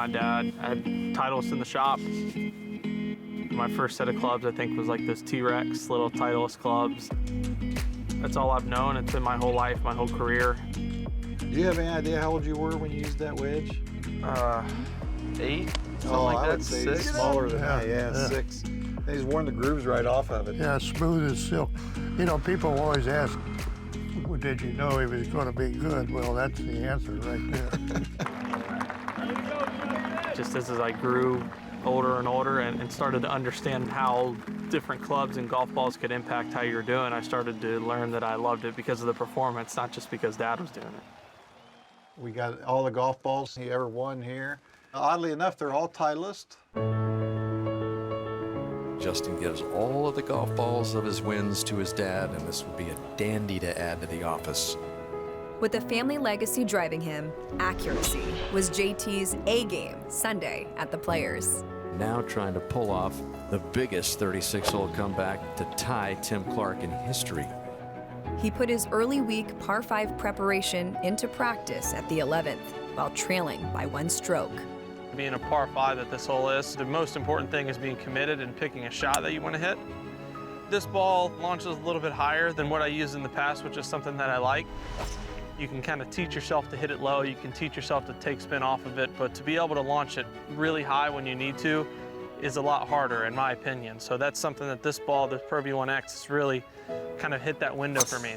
my dad. I had Titleist in the shop. My first set of clubs, I think, was like those T-Rex little Titleist clubs. That's all I've known. It's been my whole life, my whole career. Do you have any idea how old you were when you used that wedge? 8, something like I that, would say 6. smaller than that, yeah, 6. And he's worn the grooves right off of it. Yeah, smooth as silk. You know, people always ask, well, did you know he was going to be good? Well, that's the answer right there. Just as I grew older and older and started to understand how different clubs and golf balls could impact how you're doing, I started to learn that I loved it because of the performance, not just because Dad was doing it. We got all the golf balls he ever won here. Oddly enough, they're all Titleist. Justin gives all of the golf balls of his wins to his dad, and this would be a dandy to add to the office. With the family legacy driving him, accuracy was JT's A-game Sunday at the Players. Now trying to pull off the biggest 36-hole comeback to tie Tim Clark in history. He put his early week par 5 preparation into practice at the 11th while trailing by 1 stroke. Being a par 5 that this hole is, the most important thing is being committed and picking a shot that you want to hit. This ball launches a little bit higher than what I used in the past, which is something that I like. You can kind of teach yourself to hit it low, you can teach yourself to take spin off of it, but to be able to launch it really high when you need to is a lot harder, in my opinion. So that's something that this ball, the Pro V1X, has really kind of hit that window for me.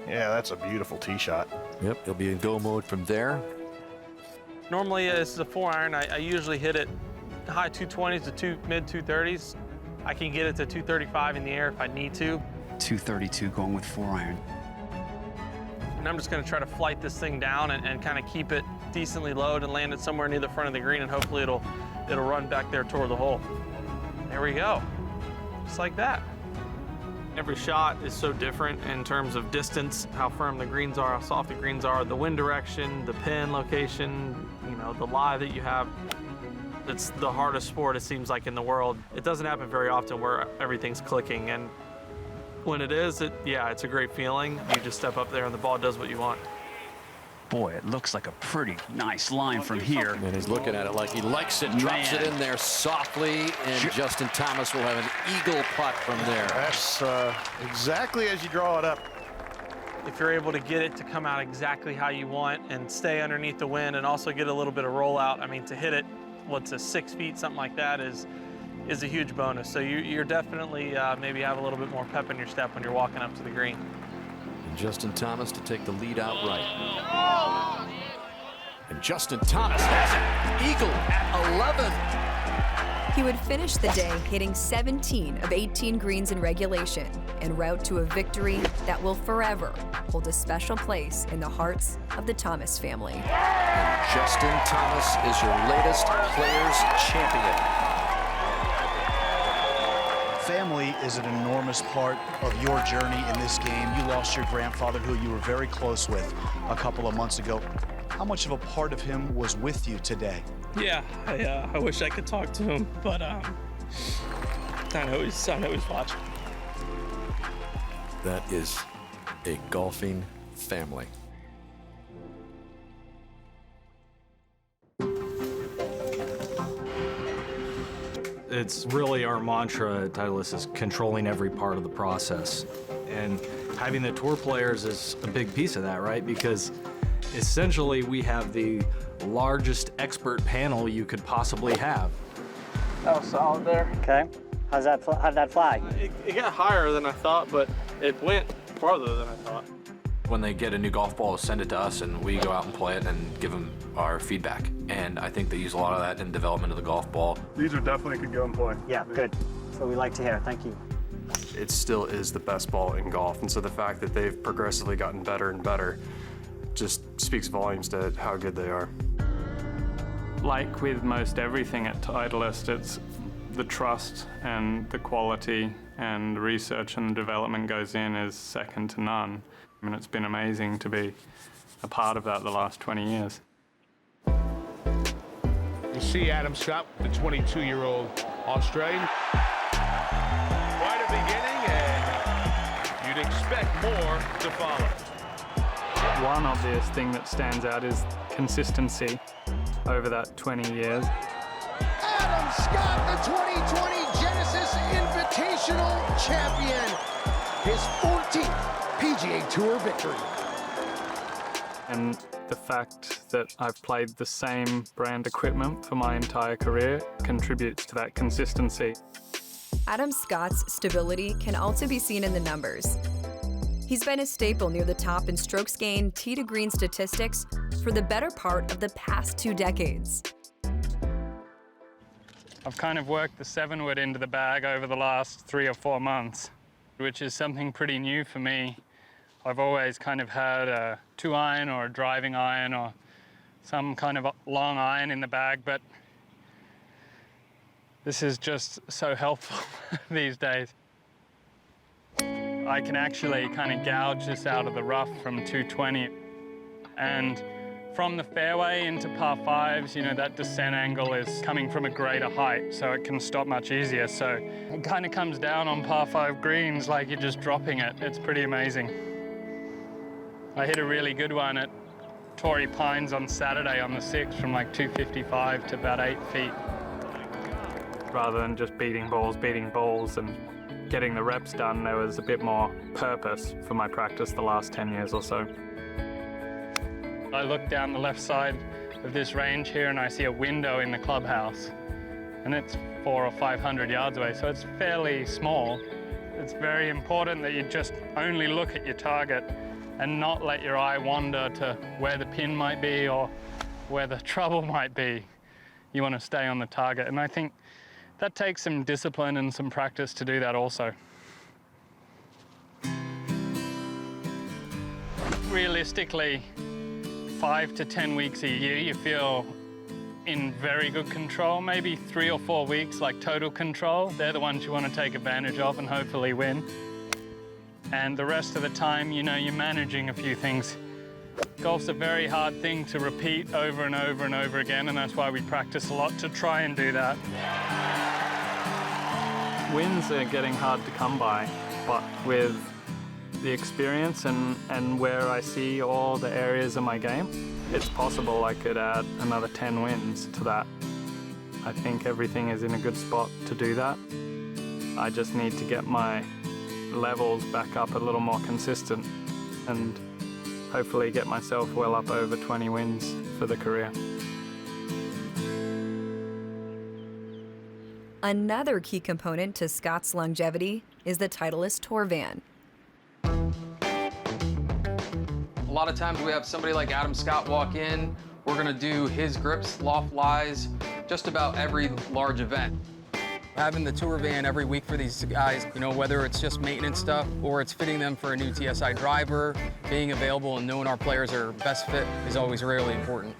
Yeah, that's a beautiful tee shot. Yep, he'll be in go mode from there. Normally, this is a 4-iron. I usually hit it high 220s to mid 230s. I can get it to 235 in the air if I need to. 232 going with 4-iron. And I'm just going to try to flight this thing down and kind of keep it decently low and land it somewhere near the front of the green, and hopefully it'll run back there toward the hole. There we go, just like that. Every shot is so different in terms of distance, how firm the greens are, how soft the greens are, the wind direction, the pin location, you know, the lie that you have. It's the hardest sport, it seems like, in the world. It doesn't happen very often where everything's clicking, and when it is, yeah, it's a great feeling. You just step up there and the ball does what you want. Boy, it looks like a pretty nice line from here. And he's looking at it like he likes it, drops it in there softly, and Justin Thomas will have an eagle putt from there. That's exactly as you draw it up. If you're able to get it to come out exactly how you want and stay underneath the wind and also get a little bit of rollout, I mean, to hit it, what's a 6 feet, something like that, is a huge bonus. So you're definitely maybe have a little bit more pep in your step when you're walking up to the green. And Justin Thomas to take the lead outright. And Justin Thomas has it. Eagle at 11. He would finish the day hitting 17 of 18 greens in regulation, en route to a victory that will forever hold a special place in the hearts of the Thomas family. And Justin Thomas is your latest Players champion. Family is an enormous part of your journey in this game. You lost your grandfather, who you were very close with a couple of months ago. How much of a part of him was with you today? Yeah, I wish I could talk to him, but I know he's watching. That is a golfing family. It's really our mantra at Titleist is controlling every part of the process. And having the tour players is a big piece of that, right? Because essentially we have the largest expert panel you could possibly have. That was solid there. Okay. How'd that fly? It got higher than I thought, but it went farther than I thought. When they get a new golf ball, send it to us and we go out and play it and give them our feedback. And I think they use a lot of that in development of the golf ball. These are definitely could go and play. Yeah, good. That's what we like to hear. Thank you. It still is the best ball in golf, and so the fact that they've progressively gotten better and better just speaks volumes to how good they are. Like with most everything at Titleist, it's the trust and the quality and the research and the development goes in is second to none. I mean, it's been amazing to be a part of that the last 20 years. You see Adam Scott, the 22-year-old Australian. Quite a beginning, and you'd expect more to follow. One obvious thing that stands out is consistency over that 20 years. Adam Scott, the 2020 Genesis Invitational Champion. His 14th PGA Tour victory. And the fact that I've played the same brand equipment for my entire career contributes to that consistency. Adam Scott's stability can also be seen in the numbers. He's been a staple near the top in strokes gained, tee to green statistics for the better part of the past 2 decades. I've kind of worked the 7-wood into the bag over the last 3 or 4 months, which is something pretty new for me. I've always kind of had a 2-iron or a driving iron or some kind of long iron in the bag, but this is just so helpful these days. I can actually kind of gouge this out of the rough from 220. And from the fairway into par 5s, you know, that descent angle is coming from a greater height, so it can stop much easier. So it kind of comes down on par 5 greens like you're just dropping it. It's pretty amazing. I hit a really good one at Torrey Pines on Saturday on the 6th from like 255 to about 8 feet. Rather than just beating balls and getting the reps done, there was a bit more purpose for my practice the last 10 years or so. I look down the left side of this range here and I see a window in the clubhouse, and it's 400 or 500 yards away, so it's fairly small. It's very important that you just only look at your target and not let your eye wander to where the pin might be or where the trouble might be. You want to stay on the target, and I think that takes some discipline and some practice to do that also. Realistically, 5 to 10 weeks a year, you feel in very good control. Maybe 3 or 4 weeks, like total control. They're the ones you want to take advantage of and hopefully win. And the rest of the time, you know, you're managing a few things. Golf's a very hard thing to repeat over and over and over again, and that's why we practice a lot to try and do that. Wins are getting hard to come by, but with the experience and where I see all the areas of my game, it's possible I could add another 10 wins to that. I think everything is in a good spot to do that. I just need to get my levels back up a little more consistent and hopefully get myself well up over 20 wins for the career. Another key component to Scott's longevity is the Titleist Tour van. A lot of times we have somebody like Adam Scott walk in, we're gonna do his grips, loft lies, just about every large event. Having the tour van every week for these guys, you know, whether it's just maintenance stuff or it's fitting them for a new Tsi driver, being available and knowing our players are best fit is always really important.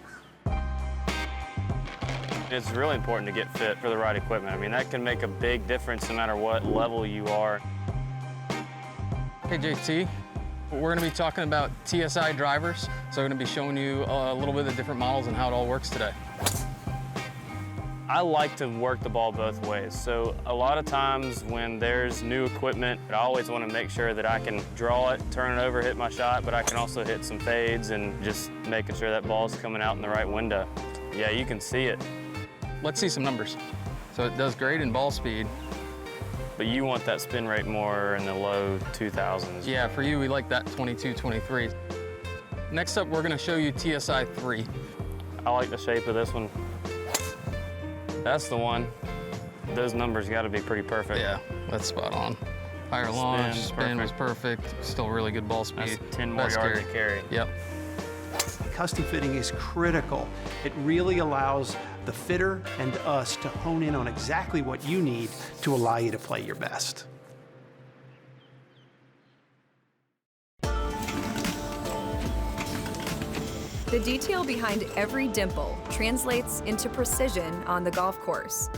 It's really important to get fit for the right equipment. I mean, that can make a big difference no matter what level you are. Hey, JT. We're going to be talking about Tsi drivers, so we're going to be showing you a little bit of the different models and how it all works today. I like to work the ball both ways, so a lot of times when there's new equipment, I always want to make sure that I can draw it, turn it over, hit my shot, but I can also hit some fades and just making sure that ball's coming out in the right window. Yeah, you can see it. Let's see some numbers. So it does great in ball speed. But you want that spin rate more in the low 2000s. Yeah, for you, we like that 22, 23. Next up, we're gonna show you Tsi 3. I like the shape of this one. That's the one. Those numbers gotta be pretty perfect. Yeah, that's spot on. Higher launch, spin was perfect. Still really good ball speed. That's 10 more yards to carry. Yep. Custom fitting is critical. It really allows the fitter and us to hone in on exactly what you need to allow you to play your best. The detail behind every dimple translates into precision on the golf course,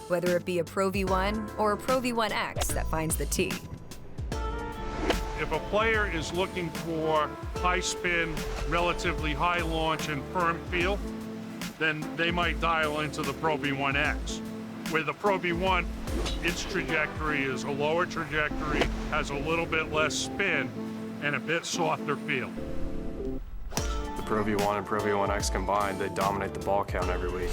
whether it be a Pro V1 or a Pro V1X that finds the tee. If a player is looking for high spin, relatively high launch, and firm feel, then they might dial into the Pro V1X. With the Pro V1, its trajectory is a lower trajectory, has a little bit less spin, and a bit softer feel. The Pro V1 and Pro V1X combined, they dominate the ball count every week.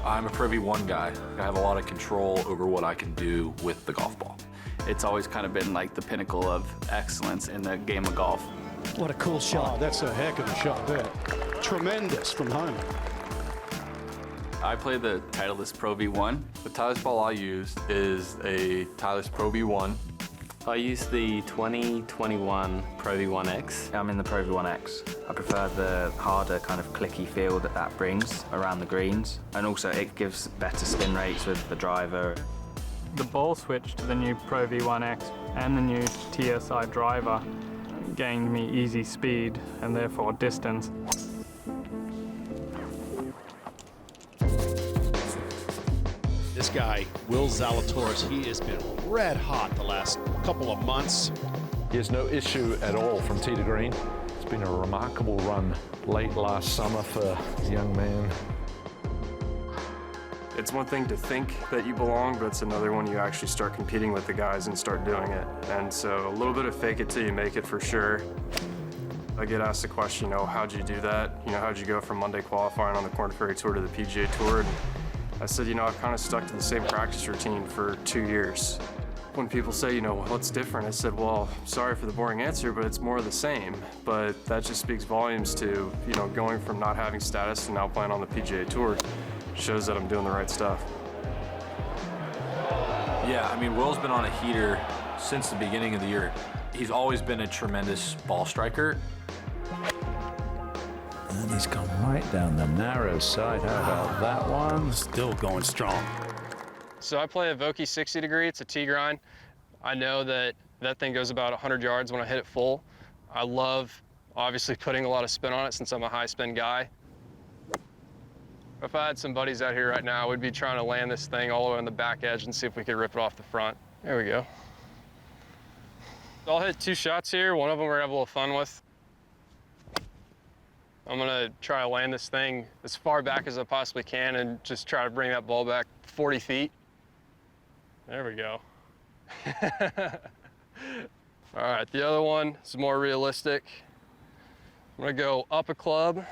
I'm a Pro V1 guy. I have a lot of control over what I can do with the golf ball. It's always kind of been like the pinnacle of excellence in the game of golf. What a cool shot. Oh, that's a heck of a shot there. Tremendous from home. I play the Titleist Pro V1. The Titleist ball I use is a Titleist Pro V1. I use the 2021 Pro V1X. I'm in the Pro V1X. I prefer the harder kind of clicky feel that that brings around the greens. And also it gives better spin rates with the driver. The ball switch to the new Pro V1X and the new Tsi driver gained me easy speed and therefore distance. This guy, Will Zalatoris, he has been red hot the last couple of months. He has no issue at all from tee to green. It's been a remarkable run late last summer for a young man. It's one thing to think that you belong, but it's another when you actually start competing with the guys and start doing it. And so a little bit of fake it till you make it for sure. I get asked the question, how'd you do that? How'd you go from Monday qualifying on the Korn Ferry Tour to the PGA Tour? And I said, I've kind of stuck to the same practice routine for 2 years. When people say, what's different? I said, well, sorry for the boring answer, but it's more of the same. But that just speaks volumes to, going from not having status to now playing on the PGA Tour. Shows that I'm doing the right stuff. Yeah, I mean, Will's been on a heater since the beginning of the year. He's always been a tremendous ball striker. And he's gone right down the narrow side. How about that one? Still going strong. So I play a Vokey 60 degree. It's a tee grind. I know that thing goes about 100 yards when I hit it full. I love, obviously, putting a lot of spin on it since I'm a high spin guy. If I had some buddies out here right now, we'd be trying to land this thing all the way on the back edge and see if we could rip it off the front. There we go. I'll hit 2 shots here. One of them we're gonna have a little fun with. I'm gonna try to land this thing as far back as I possibly can and just try to bring that ball back 40 feet. There we go. All right, the other one is more realistic. I'm gonna go up a club.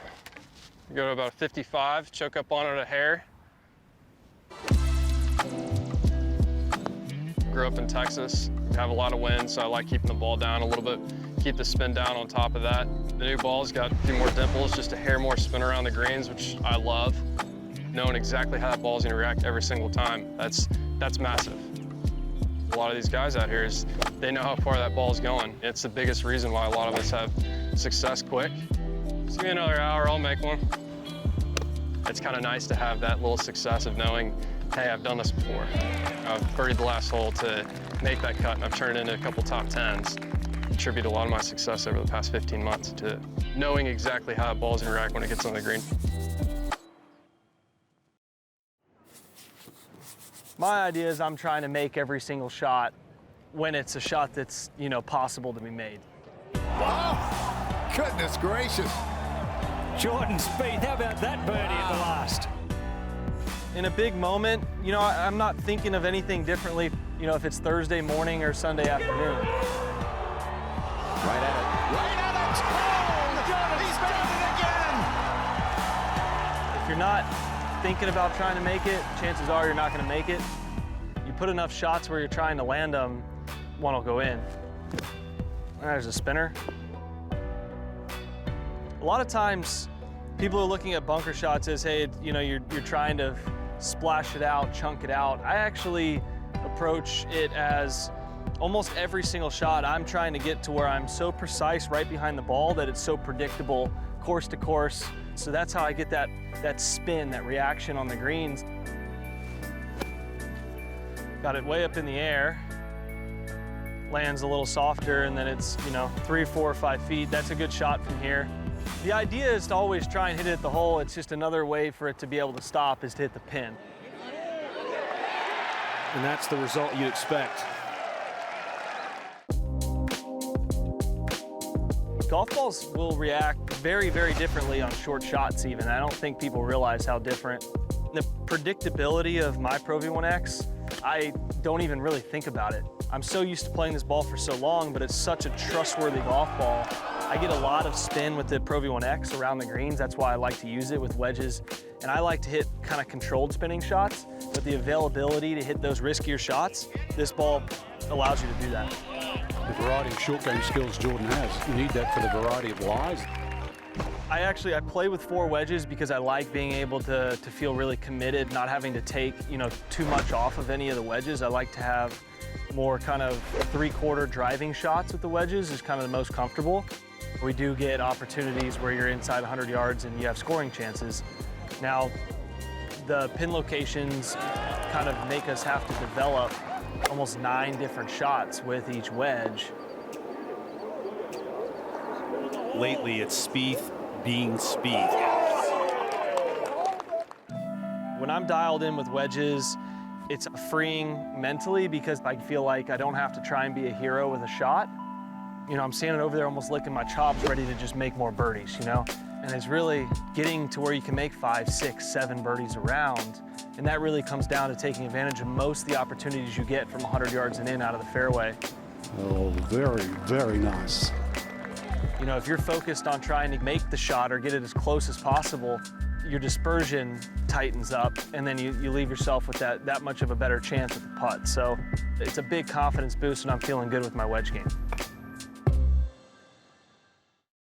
Go to about 55, choke up on it a hair. Grew up in Texas, have a lot of wind, so I like keeping the ball down a little bit, keep the spin down on top of that. The new ball's got a few more dimples, just a hair more spin around the greens, which I love. Knowing exactly how that ball's gonna react every single time, that's massive. A lot of these guys out here, they know how far that ball's going. It's the biggest reason why a lot of us have success quick. Just give me another hour, I'll make one. It's kind of nice to have that little success of knowing, hey, I've done this before. I've birdied the last hole to make that cut, and I've turned it into a couple top 10s. Attribute a lot of my success over the past 15 months to knowing exactly how that ball's gonna react when it gets on the green. My idea is I'm trying to make every single shot when it's a shot that's, possible to be made. Oh, goodness gracious. Jordan Spieth, how about that birdie at the last? In a big moment, I'm not thinking of anything differently, if it's Thursday morning or Sunday afternoon. Right at it. Right at it. Oh, he's done it again. If you're not thinking about trying to make it, chances are you're not going to make it. You put enough shots where you're trying to land them, one will go in. There's a spinner. A lot of times, people are looking at bunker shots as, hey, you're trying to splash it out, chunk it out. I actually approach it as almost every single shot, I'm trying to get to where I'm so precise right behind the ball that it's so predictable, course to course. So that's how I get that spin, that reaction on the greens. Got it way up in the air. Lands a little softer, and then it's, 3, 4, 5 feet. That's a good shot from here. The idea is to always try and hit it at the hole. It's just another way for it to be able to stop is to hit the pin. And that's the result you expect. Golf balls will react very, very differently on short shots even. I don't think people realize how different. The predictability of my Pro V1X, I don't even really think about it. I'm so used to playing this ball for so long, but it's such a trustworthy golf ball. I get a lot of spin with the Pro V1X around the greens. That's why I like to use it with wedges. And I like to hit kind of controlled spinning shots, but the availability to hit those riskier shots, this ball allows you to do that. The variety of short game skills Jordan has, you need that for the variety of lies. I play with 4 wedges because I like being able to feel really committed, not having to take, too much off of any of the wedges. I like to have more kind of 3/4 driving shots with the wedges is kind of the most comfortable. We do get opportunities where you're inside 100 yards and you have scoring chances. Now, the pin locations kind of make us have to develop almost 9 different shots with each wedge. Lately, it's Spieth being Spieth. When I'm dialed in with wedges, it's freeing mentally because I feel like I don't have to try and be a hero with a shot. I'm standing over there almost licking my chops, ready to just make more birdies, And it's really getting to where you can make 5, 6, 7 birdies around. And that really comes down to taking advantage of most of the opportunities you get from 100 yards and in out of the fairway. Oh, very, very nice. If you're focused on trying to make the shot or get it as close as possible, your dispersion tightens up, and then you leave yourself with that much of a better chance at the putt. So it's a big confidence boost, and I'm feeling good with my wedge game.